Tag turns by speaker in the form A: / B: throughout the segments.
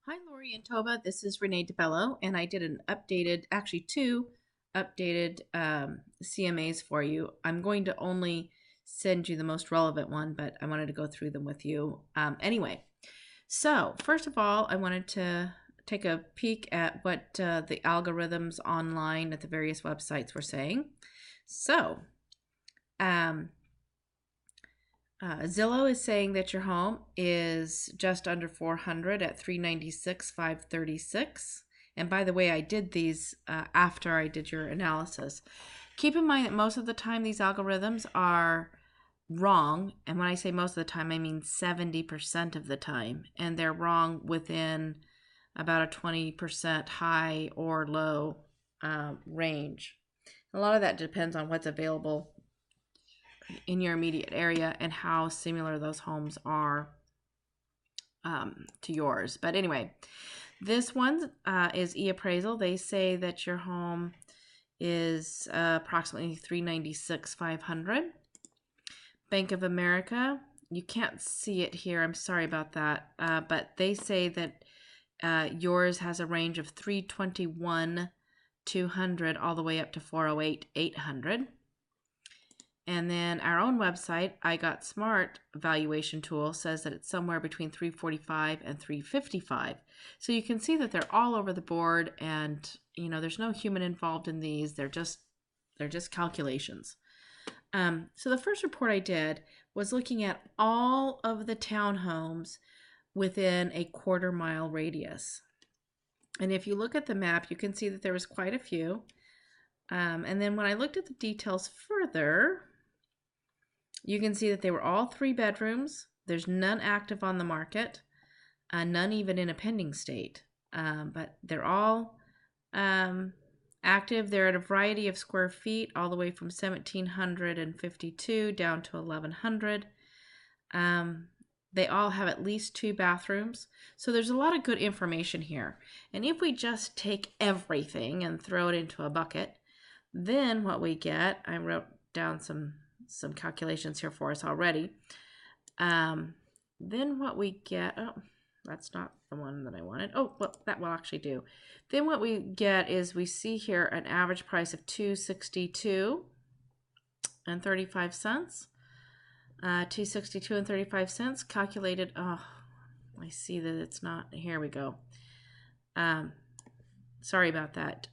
A: Hi, Lori and Tova. This is Renee DeBello, and I did an updated, actually two updated CMAs for you. I'm going to only send you the most relevant one, but I wanted to go through them with you anyway. So first of all, I wanted to take a peek at what the algorithms online at the various websites were saying. So Zillow is saying that your home is just under 400 at 396,536. And by the way, I did these after I did your analysis. Keep in mind that most of the time these algorithms are wrong. And when I say most of the time, I mean 70% of the time. And they're wrong within about a 20% high or low range. A lot of that depends on what's available in your immediate area and how similar those homes are to yours. But anyway, this one is e-appraisal. They say that your home is approximately 396,500. Bank of America, you can't see it here. I'm sorry about that. But they say that yours has a range of 321,200 all the way up to 408,800. And then our own website, I Got Smart valuation tool, says that it's somewhere between 345 and 355. So you can see that they're all over the board, and there's no human involved in these. They're just calculations. So the first report I did was looking at all of the townhomes within a quarter-mile radius. And if you look at the map, you can see that there was quite a few. And then when I looked at the details further, you can see that they were all 3 bedrooms. There's none active on the market, none even in a pending state, but they're all active. They're at a variety of square feet, all the way from 1,752 down to 1,100. They all have at least 2 bathrooms. So there's a lot of good information here. And if we just take everything and throw it into a bucket, then what we get, I wrote down some calculations here for us already. Then what we get, oh, that's not the one that I wanted. Oh, well, that will actually do. Then what we get is we see here an average price of $262.35. $262.35 calculated. Oh, I see that it's not. Here we go. Sorry about that.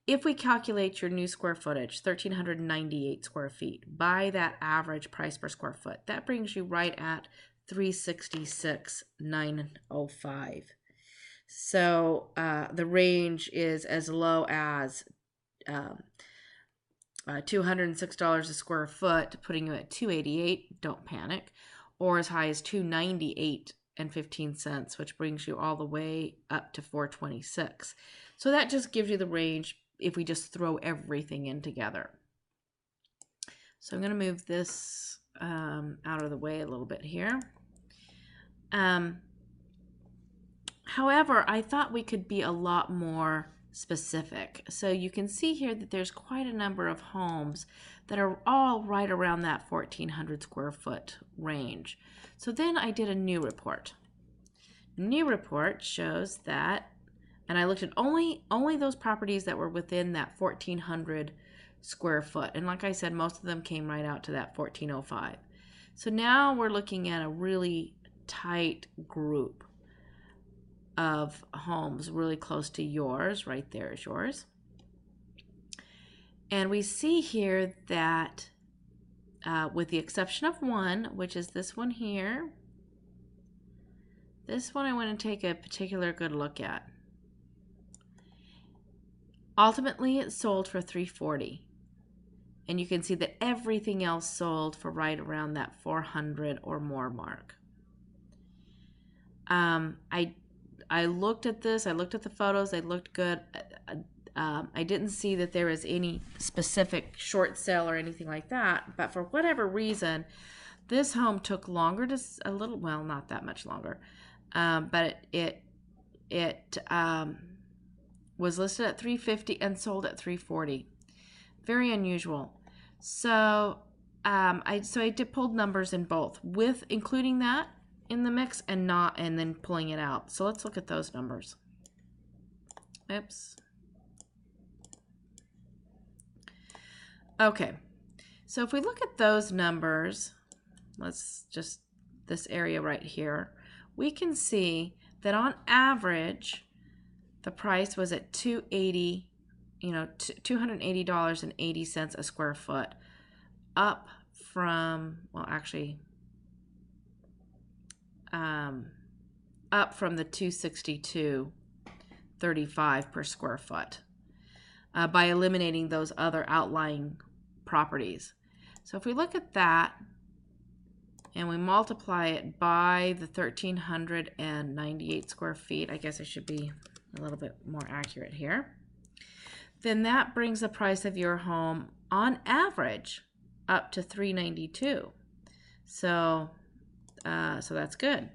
A: If we calculate your new square footage, 1,398 square feet, by that average price per square foot, that brings you right at 366,905. So the range is as low as $206 a square foot, putting you at 288. Don't panic, or as high as 298.15, which brings you all the way up to 426. So that just gives you the range if we just throw everything in together. So I'm going to move this out of the way a little bit here. However, I thought we could be a lot more specific. So you can see here that there's quite a number of homes that are all right around that 1,400 square foot range. So then I did a new report. New report shows that, and I looked at only those properties that were within that 1,400 square foot. And like I said, most of them came right out to that 1,405. So now we're looking at a really tight group of homes really close to yours. Right there is yours. And we see here that with the exception of one, which is this one here, this one I want to take a particular good look at. Ultimately, it sold for $340, and you can see that everything else sold for right around that 400 or more mark. I looked at this. I looked at the photos. They looked good. I didn't see that there was any specific short sale or anything like that. But for whatever reason, this home took longer to well, not that much longer, but it was listed at $350 and sold at $340. Very unusual. So I pulled numbers in both, with including that in the mix and then pulling it out. So let's look at those numbers. Oops. Okay, so if we look at those numbers, let's just this area right here, we can see that on average the price was at $280.80 a square foot, up from, well, actually up from the $262.35 per square foot, by eliminating those other outlying properties. So if we look at that and we multiply it by the 1,398 square feet, I guess I should be a little bit more accurate here, then that brings the price of your home on average up to $392. So that's good.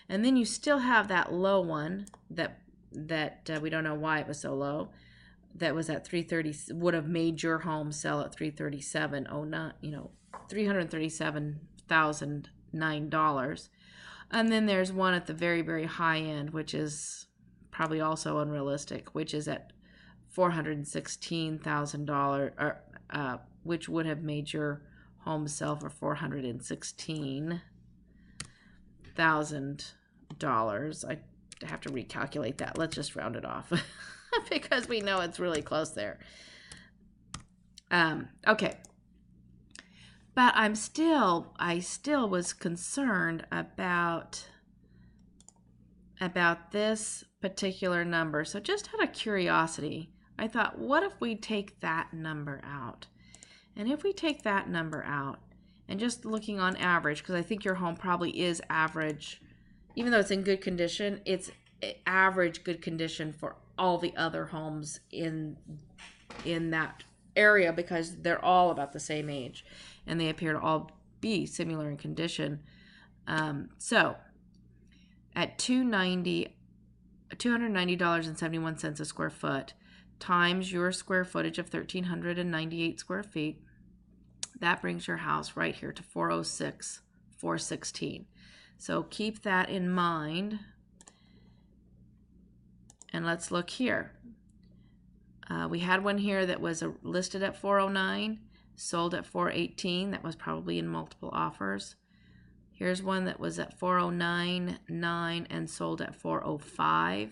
A: And then you still have that low one that we don't know why it was so low. That was at $330, would have made your home sell at $337,09, $337,009. And then there's one at the very, very high end, which is probably also unrealistic, which is at $416,000, which would have made your home sell for $416,000. I have to recalculate that. Let's just round it off because we know it's really close there. Okay. But I still was concerned about this particular number. So just out of curiosity, I thought, what if we take that number out? And if we take that number out, and just looking on average, because I think your home probably is average, even though it's in good condition, it's average good condition for all the other homes in that area, because they're all about the same age and they appear to all be similar in condition. So at $290.71 a square foot times your square footage of 1,398 square feet, that brings your house right here to $406,416. So keep that in mind. And let's look here. We had one here that was listed at $409, sold at $418. That was probably in multiple offers. Here's one that was at $409.9 and sold at $405.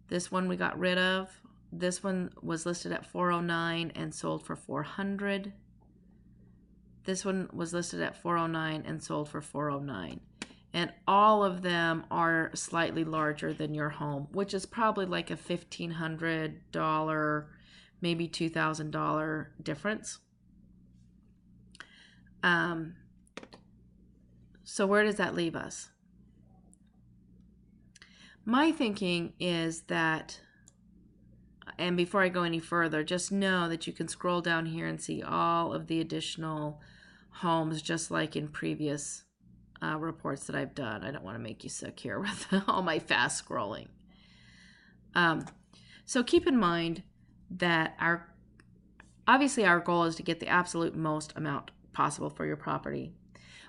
A: This one we got rid of. This one was listed at $409 and sold for $400. This one was listed at $409 and sold for $409. And all of them are slightly larger than your home, which is probably like a $1,500, maybe $2,000 difference. So where does that leave us? My thinking is that, and before I go any further, just know that you can scroll down here and see all of the additional homes, just like in previous reports that I've done. I don't want to make you sick here with all my fast scrolling. So keep in mind that obviously our goal is to get the absolute most amount possible for your property.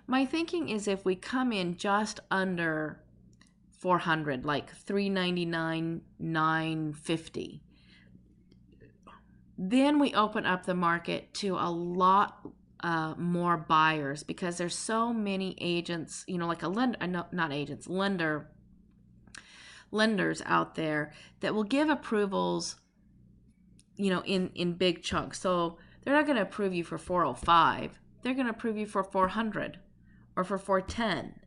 A: My thinking is if we come in just under 400, like 399,950, then we open up the market to a lot more buyers, because there's so many agents, like lenders out there that will give approvals, in big chunks. So they're not going to approve you for 405. They're going to approve you for 400 or for 410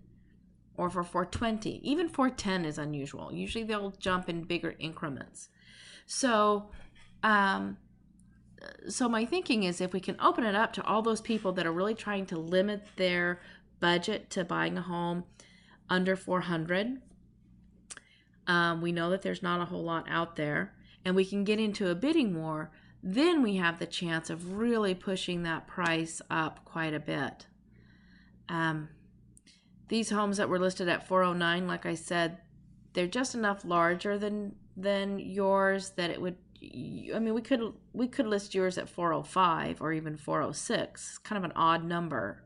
A: or for 420. Even 410 is unusual. Usually they'll jump in bigger increments. So my thinking is if we can open it up to all those people that are really trying to limit their budget to buying a home under 400, we know that there's not a whole lot out there, and we can get into a bidding war, then we have the chance of really pushing that price up quite a bit. These homes that were listed at 409, like I said, they're just enough larger than yours that it would, we could list yours at 405 or even 406. It's kind of an odd number.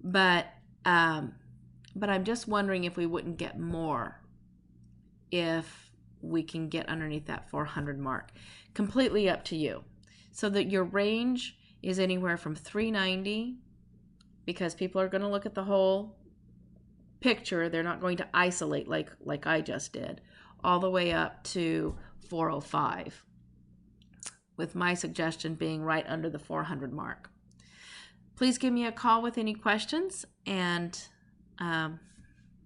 A: But But I'm just wondering if we wouldn't get more if we can get underneath that 400 mark. Completely up to you. So that your range is anywhere from 390, because people are going to look at the whole picture. They're not going to isolate like I just did, all the way up to 405, with my suggestion being right under the 400 mark. Please give me a call with any questions, and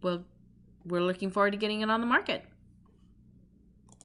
A: we're looking forward to getting it on the market.